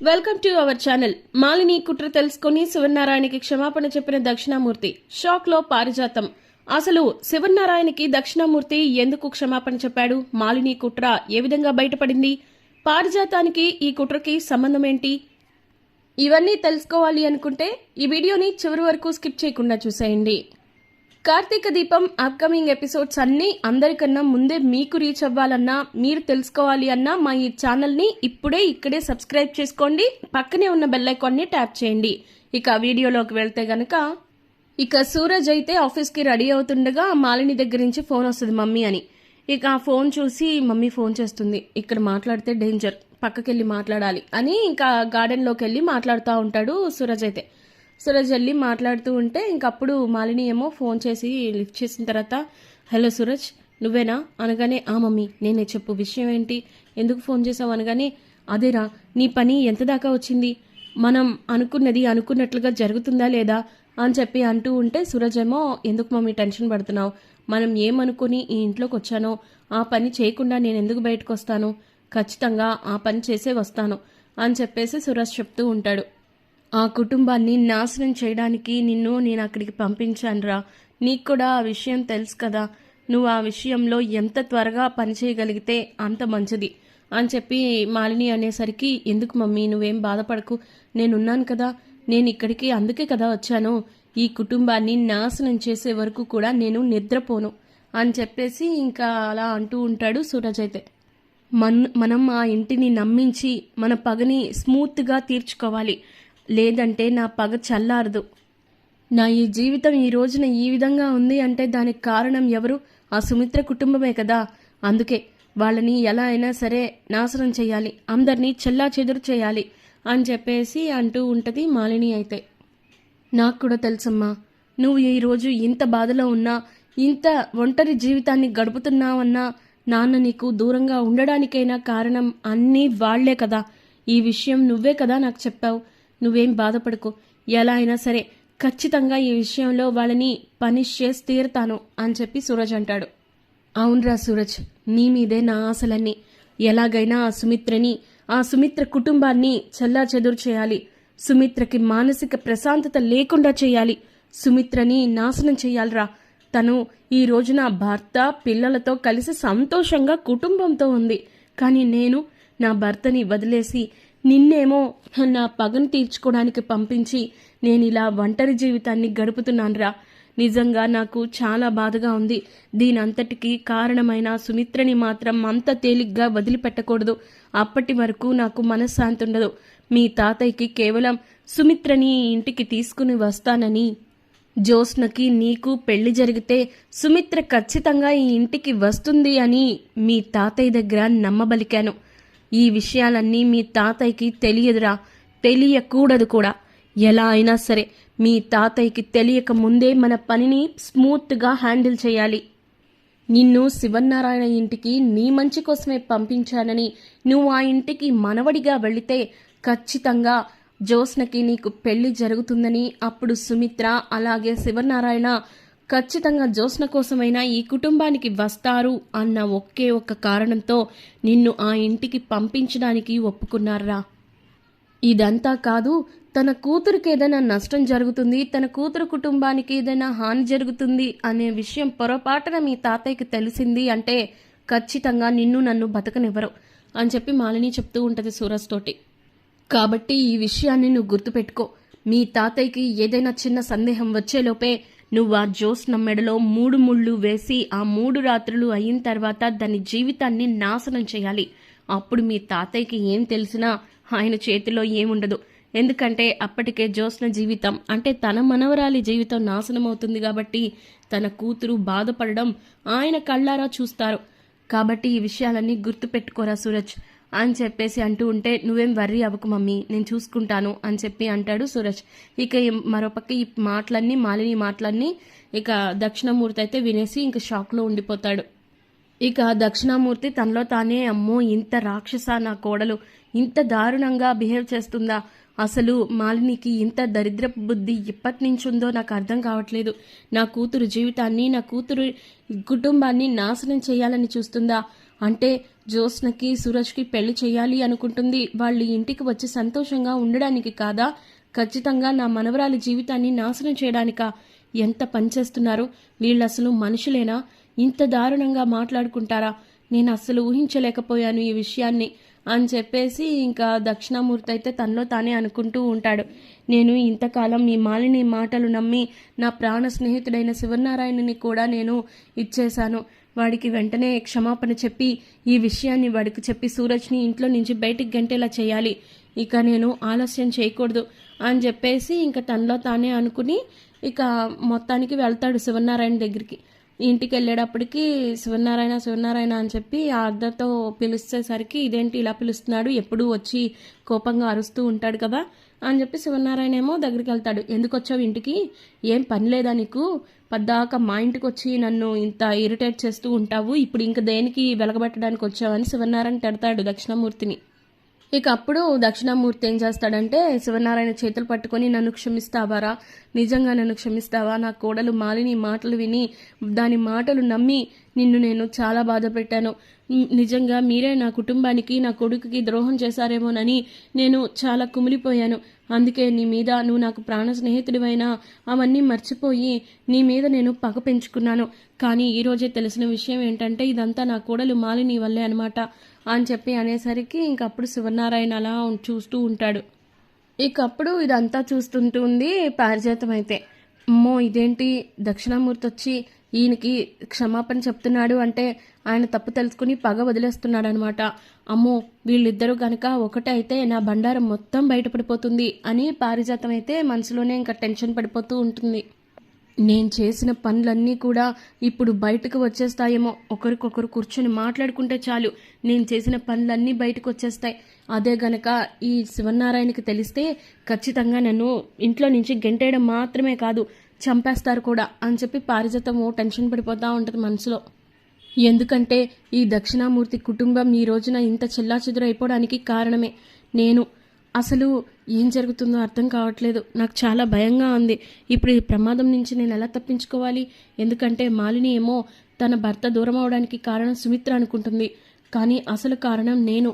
Welcome to our channel. Malini కుట్ర తెలుసుకుని శివనారాయణకి క్షమాపణ చెప్పిన దక్షిణామూర్తి. షాక్ లో పారిజాతం. అసలు శివనారాయణకి దక్షిణామూర్తి ఎందుకు క్షమాపణ చెప్పాడు? మాలిని కుట్ర ఏ విధంగా బయటపడింది? పారిజాతానికి ఈ కుట్రకి సంబంధం ఏంటి? ఇవన్నీ తెలుసుకోవాలి అనుకుంటే ఈ వీడియోని చివరి వరకు స్కిప్ చేయకుండా చూసేయండి. కార్తీక దీపం అప్కమింగ్ ఎపిసోడ్స్ అన్నీ అందరికన్నా ముందే మీకు రీచ్ అవ్వాలన్నా, మీరు తెలుసుకోవాలి అన్నా మా ఈ ఛానల్ని ఇక్కడే సబ్స్క్రైబ్ చేసుకోండి. పక్కనే ఉన్న బెల్ ఐకాన్ని ట్యాప్ చేయండి. ఇక వీడియోలోకి వెళ్తే గనక సూరజ్ అయితే ఆఫీస్కి రెడీ అవుతుండగా మాలిని దగ్గర నుంచి ఫోన్ వస్తుంది మమ్మీ అని. ఇక ఆ ఫోన్ చూసి మమ్మీ ఫోన్ చేస్తుంది, ఇక్కడ మాట్లాడితే డేంజర్, పక్కకెళ్ళి మాట్లాడాలి అని ఇంకా గార్డెన్లోకి వెళ్ళి మాట్లాడుతూ ఉంటాడు సూరజ్ అయితే. సూరజ్ వెళ్ళి మాట్లాడుతూ ఉంటే ఇంకప్పుడు మాలిని ఏమో ఫోన్ చేసి లిఫ్ట్ చేసిన తర్వాత, హలో సూరజ్ నువ్వేనా అనగానే, ఆ మమ్మీ నేనే, చెప్పు విషయం ఏంటి, ఎందుకు ఫోన్ చేసావు అనగానే, అదేరా నీ పని ఎంత దాకా వచ్చింది, మనం అనుకున్నది అనుకున్నట్లుగా జరుగుతుందా లేదా అని చెప్పి అంటూ ఉంటే సూరజ్ ఏమో, ఎందుకు మమ్మీ టెన్షన్ పడుతున్నావు, మనం ఏమనుకుని ఈ ఇంట్లోకి వచ్చానో ఆ పని చేయకుండా నేను ఎందుకు బయటకు వస్తాను, ఖచ్చితంగా ఆ పని చేసే వస్తాను అని చెప్పేసి సూరజ్ చెప్తూ ఉంటాడు. ఆ కుటుంబాన్ని నాశనం చేయడానికి నేను అక్కడికి పంపించానురా, నీకు కూడా ఆ విషయం తెలుసు కదా, నువ్వు ఆ విషయంలో ఎంత త్వరగా పనిచేయగలిగితే అంత మంచిది అని చెప్పి మాలిని అనేసరికి, ఎందుకు మమ్మీ నువ్వేం బాధపడకు, నేనున్నాను కదా, నేను ఇక్కడికి అందుకే కదా వచ్చాను, ఈ కుటుంబాన్ని నాశనం చేసే వరకు కూడా నేను నిద్రపోను అని చెప్పేసి ఇంకా అలా అంటూ ఉంటాడు సూరజ్ అయితే. మనం ఆ ఇంటిని నమ్మించి మన పగని స్మూత్గా తీర్చుకోవాలి, లేదంటే నా పగ చల్లారదు. నా ఈ జీవితం ఈ రోజున ఈ విధంగా ఉంది అంటే దానికి కారణం ఎవరు? ఆ సుమిత్ర కుటుంబమే కదా. అందుకే వాళ్ళని ఎలా అయినా సరే నాశనం చేయాలి, అందరినీ చెల్లా చెదురు చేయాలి అని చెప్పేసి అంటూ ఉంటుంది మాలిని అయితే. నాకు కూడా తెలుసమ్మా, నువ్వు ఈరోజు ఇంత బాధలో ఉన్నా, ఇంత ఒంటరి జీవితాన్ని గడుపుతున్నావన్నా నాన్న నీకు దూరంగా ఉండడానికైనా కారణం అన్నీ వాళ్లే కదా. ఈ విషయం నువ్వే కదా నాకు చెప్పావు, నువ్వేం బాధపడకు, ఎలా అయినా సరే ఖచ్చితంగా ఈ విషయంలో వాళ్ళని పనిష్ చేసి తీరుతాను అని చెప్పి సూరజ్ అంటాడు. అవునరా సూరజ్, నీ మీదే నా ఆశలన్నీ, ఎలాగైనా ఆ సుమిత్ర కుటుంబాన్ని చెల్లా చెదురు చేయాలి, సుమిత్రకి మానసిక ప్రశాంతత లేకుండా చేయాలి, సుమిత్రని నాశనం చేయాలిరా. తను ఈ రోజున భర్త పిల్లలతో కలిసి సంతోషంగా కుటుంబంతో ఉంది, కానీ నేను నా భర్తని వదిలేసి నిన్నేమో నా పగను తీర్చుకోవడానికి పంపించి నేను ఇలా ఒంటరి జీవితాన్ని గడుపుతున్నానురా. నిజంగా నాకు చాలా బాధగా ఉంది. దీనంతటికీ కారణమైన సుమిత్రని మాత్రం అంత తేలిగ్గా వదిలిపెట్టకూడదు. అప్పటి వరకు నాకు మనశ్శాంతి ఉండదు. మీ తాతయ్యకి కేవలం సుమిత్రని ఇంటికి తీసుకుని వస్తానని, జ్యోత్స్నకి నీకు పెళ్లి జరిగితే సుమిత్ర ఖచ్చితంగా ఈ ఇంటికి వస్తుంది అని మీ తాతయ్య దగ్గర నమ్మబలికాను. ఈ విషయాలన్నీ మీ తాతయ్యకి తెలియదురా, తెలియకూడదు కూడా. ఎలా అయినా సరే మీ తాతయ్యకి తెలియక ముందే మన పనిని స్మూత్గా హ్యాండిల్ చేయాలి. నిన్ను శివనారాయణ ఇంటికి నీ మంచి కోసమే పంపించానని, నువ్వు ఆ ఇంటికి మనవడిగా వెళితే ఖచ్చితంగా జ్యోత్స్నకి నీకు పెళ్లి జరుగుతుందని, అప్పుడు సుమిత్ర అలాగే శివనారాయణ ఖచ్చితంగా జ్యోత్స్న కోసమైనా ఈ కుటుంబానికి వస్తారు అన్న ఒకే ఒక్క కారణంతో నిన్ను ఆ ఇంటికి పంపించడానికి ఒప్పుకున్నారా. ఇదంతా కాదు, తన కూతురికి ఏదైనా నష్టం జరుగుతుంది, తన కూతురు కుటుంబానికి ఏదైనా హాని జరుగుతుంది అనే విషయం పొరపాటున మీ తాతయ్యకి తెలిసింది అంటే ఖచ్చితంగా నన్ను బతకనివ్వరు అని చెప్పి మాలిని చెప్తూ ఉంటుంది సూరజ్ తోటి. కాబట్టి ఈ విషయాన్ని నువ్వు గుర్తుపెట్టుకో. మీ తాతయ్యకి ఏదైనా చిన్న సందేహం వచ్చేలోపే నువ్వు ఆ జ్యోత్స్న మెడలో 3 ముళ్ళు వేసి ఆ 3 రాత్రులు అయిన తర్వాత దాని జీవితాన్ని నాశనం చేయాలి. అప్పుడు మీ తాతయ్యకి ఏం తెలిసినా ఆయన చేతిలో ఏముండదు. ఎందుకంటే అప్పటికే జ్యోత్స్న జీవితం అంటే తన మనవరాలి జీవితం నాశనం అవుతుంది కాబట్టి తన కూతురు బాధపడడం ఆయన కళ్ళారా చూస్తారు. కాబట్టి ఈ విషయాలన్నీ గుర్తుపెట్టుకోరా సూరజ్ అని చెప్పేసి అంటూ ఉంటే, నువ్వేం వర్రీ అవ్వకు మమ్మీ, నేను చూసుకుంటాను అని చెప్పి అంటాడు సూరజ్. ఇక మరోపక్క ఈ మాలిని మాటలన్నీ ఇక దక్షిణామూర్తి అయితే వినేసి ఇంక షాక్లో ఉండిపోతాడు. ఇక దక్షిణామూర్తి తనలో తానే, అమ్మో ఇంత రాక్షస నా కోడలు, ఇంత దారుణంగా బిహేవ్ చేస్తుందా, అసలు మాలినికి ఇంత దరిద్రపు బుద్ధి ఎప్పటి నుంచి ఉందో నాకు అర్థం కావట్లేదు, నా కూతురు జీవితాన్ని నా కూతురు కుటుంబాన్ని నాశనం చేయాలని చూస్తుందా, అంటే జ్యోత్స్నకి సూరజ్కి పెళ్లి చేయాలి అనుకుంటుంది వాళ్ళ ఇంటికి వచ్చి సంతోషంగా ఉండడానికి కాదా? ఖచ్చితంగా నా మనవరాలి జీవితాన్ని నాశనం చేయడానికా? ఎంత పనిచేస్తున్నారు వీళ్ళు! అసలు మనుషులేనా? ఇంత దారుణంగా మాట్లాడుకుంటారా? నేను అస్సలు ఊహించలేకపోయాను ఈ విషయాన్ని అని చెప్పేసి ఇంకా దక్షిణామూర్తి అయితే తనలో తానే అనుకుంటూ ఉంటాడు. నేను ఇంతకాలం మీ మాలిని మాటలు నమ్మి నా ప్రాణ స్నేహితుడైన శివనారాయణని కూడా నేను ఇచ్చేశాను. వాడికి వెంటనే క్షమాపణ చెప్పి ఈ విషయాన్ని వాడికి చెప్పి సూరజ్ని ఇంట్లో నుంచి బయటికి గంటేలా చేయాలి. ఇక నేను ఆలస్యం చేయకూడదు అని చెప్పేసి ఇంకా తనలో తానే అనుకుని ఇక మొత్తానికి వెళ్తాడు శివనారాయణ దగ్గరికి. ఇంటికి వెళ్ళేటప్పటికి శివనారాయణ అని చెప్పి ఆ అద్దతో పిలిచేసరికి ఇదేంటి ఇలా పిలుస్తున్నాడు, ఎప్పుడూ వచ్చి కోపంగా అరుస్తూ ఉంటాడు కదా అని చెప్పి శివనారాయణ ఏమో దగ్గరికి వెళ్తాడు. ఎందుకు వచ్చావు ఇంటికి? ఏం పని లేదా నీకు? పద్దాక మా ఇంటికి వచ్చి నన్ను ఇంత ఇరిటేట్ చేస్తూ ఉంటావు, ఇప్పుడు ఇంక దేనికి వెలగబెట్టడానికి వచ్చావని శివనారాయణ తిడతాడు దక్షిణామూర్తిని. ఇక అప్పుడు దక్షిణామూర్తి ఏం చేస్తాడంటే శివనారాయణ చేతులు పట్టుకొని, నన్ను క్షమిస్తావారా? నిజంగా నన్ను క్షమిస్తావా? నా కోడలు మాలిని మాటలు విని దాని మాటలు నమ్మి నిన్ను నేను చాలా బాధ పెట్టాను. నిజంగా మీరే నా కుటుంబానికి నా కొడుకుకి ద్రోహం చేశారేమోనని నేను చాలా కుమిలిపోయాను. అందుకే నీ మీద, నువ్వు నాకు ప్రాణ స్నేహితుడివైనా అవన్నీ మర్చిపోయి నీ మీద నేను పగ పెంచుకున్నాను. కానీ ఈరోజే తెలిసిన విషయం ఏంటంటే ఇదంతా నా కోడలు మాలిని వల్లే అనమాట అని చెప్పి అనేసరికి ఇంకప్పుడు శివనారాయణ అలా చూస్తూ ఉంటాడు. ఇకప్పుడు ఇదంతా చూస్తుంటుంది పారిజాతం అయితే. అమ్మో ఇదేంటి దక్షిణామూర్తి వచ్చి ఈయనకి క్షమాపణ చెప్తున్నాడు అంటే ఆయన తప్పు తెలుసుకుని పగ వదిలేస్తున్నాడు అనమాట. అమ్మో వీళ్ళిద్దరూ గనక ఒకటే అయితే నా బండారం మొత్తం బయటపడిపోతుంది అని పారిజాతం అయితే మనసులోనే ఇంకా టెన్షన్ పడిపోతూ ఉంటుంది. నేను చేసిన పనులన్నీ కూడా ఇప్పుడు బయటకు వచ్చేస్తాయేమో, ఒకరికొకరు కూర్చొని మాట్లాడుకుంటే చాలు నేను చేసిన పనులన్నీ బయటకు వచ్చేస్తాయి. అదే గనక ఈ శివనారాయణకి తెలిస్తే ఖచ్చితంగా నన్ను ఇంట్లో నుంచి గెంటేయడం మాత్రమే కాదు చంపేస్తారు కూడా అని చెప్పి పారిజాతము టెన్షన్ పడిపోతూ ఉంటుంది మనసులో. ఎందుకంటే ఈ దక్షిణామూర్తి కుటుంబం ఈ రోజున ఇంత చెల్లాచెదురైపోవడానికి కారణమే నేను. అసలు ఏం జరుగుతుందో అర్థం కావట్లేదు, నాకు చాలా భయంగా ఉంది. ఇప్పుడు ఈ ప్రమాదం నుంచి నేను ఎలా తప్పించుకోవాలి? ఎందుకంటే మాలిని ఏమో తన భర్త దూరం అవడానికి కారణం సుమిత్ర అనుకుంటుంది, కానీ అసలు కారణం నేను.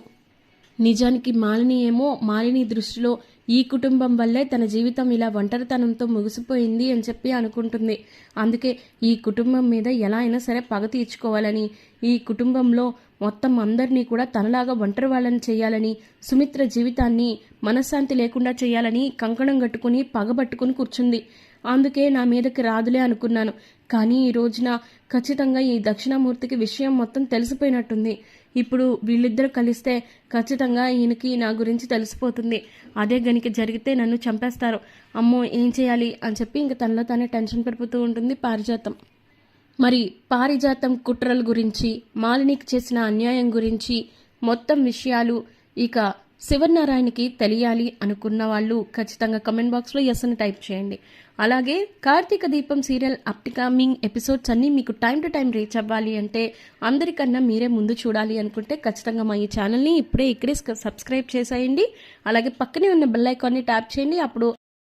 నిజానికి మాలిని దృష్టిలో ఈ కుటుంబం వల్లే తన జీవితం ఇలా ఒంటరితనంతో ముగిసిపోయింది అని చెప్పి అనుకుంటుంది. అందుకే ఈ కుటుంబం మీద ఎలా అయినా సరే పగ తీర్చుకోవాలని, ఈ కుటుంబంలో మొత్తం అందరినీ కూడా తనలాగా ఒంటరి వాళ్ళని చేయాలని, సుమిత్ర జీవితాన్ని మనశ్శాంతి లేకుండా చేయాలని కంకణం కట్టుకుని పగబట్టుకుని కూర్చుంది. అందుకే నా మీదకి రాదులే అనుకున్నాను. కానీ ఈ రోజున ఖచ్చితంగా ఈ దక్షిణామూర్తికి విషయం మొత్తం తెలిసిపోయినట్టుంది. ఇప్పుడు వీళ్ళిద్దరూ కలిస్తే ఖచ్చితంగా ఈయనకి నా గురించి తెలిసిపోతుంది. అదే గనికి జరిగితే నన్ను చంపేస్తారు. అమ్మో ఏం చేయాలి అని చెప్పి ఇంక తనలో తానే టెన్షన్ పడిపోతూ ఉంటుంది పారిజాతం. మరి పారిజాతం కుట్రల గురించి, మాలినికి చేసిన అన్యాయం గురించి మొత్తం విషయాలు ఇక శివనారాయణకి తెలియాలి అనుకున్న వాళ్ళు ఖచ్చితంగా కమెంట్ బాక్స్లో ఎస్ అని టైప్ చేయండి. అలాగే కార్తీక దీపం సీరియల్ అప్కమింగ్ ఎపిసోడ్స్ అన్నీ మీకు టైం టు టైం రీచ్ అవ్వాలి అంటే, అందరికన్నా మీరే ముందు చూడాలి అనుకుంటే ఖచ్చితంగా మా ఈ ఛానల్ని ఇక్కడే సబ్స్క్రైబ్ చేసేయండి. అలాగే పక్కనే ఉన్న బెల్ ఐకాన్ని ట్యాప్ చేయండి. అప్పుడు